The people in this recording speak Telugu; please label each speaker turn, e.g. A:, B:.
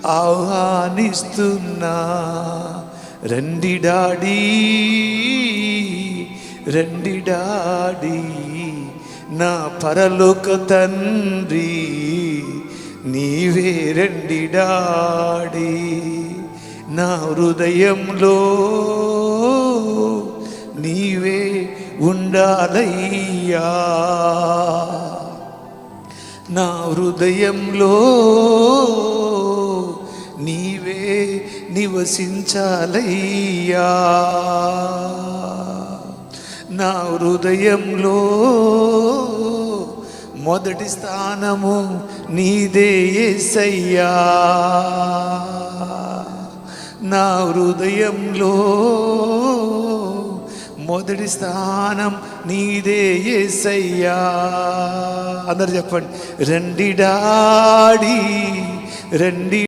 A: ఆహ్వానిస్తున్నా. రండి డాడీ, రండి డాడీ, నా పరలోక తండ్రి నీవే రండి డాడీ. నా హృదయంలో నీవే ఉండాలయ్యా, నా హృదయంలో నీవే నివసించాలయ్యా. నా హృదయంలో మొదటి స్థానము నీదే యేసయ్యా. నా హృదయంలో మొదటి స్థానం నీదే యేసయ్యా. అందరు చెప్పండి, రండి డాడీ, రండి.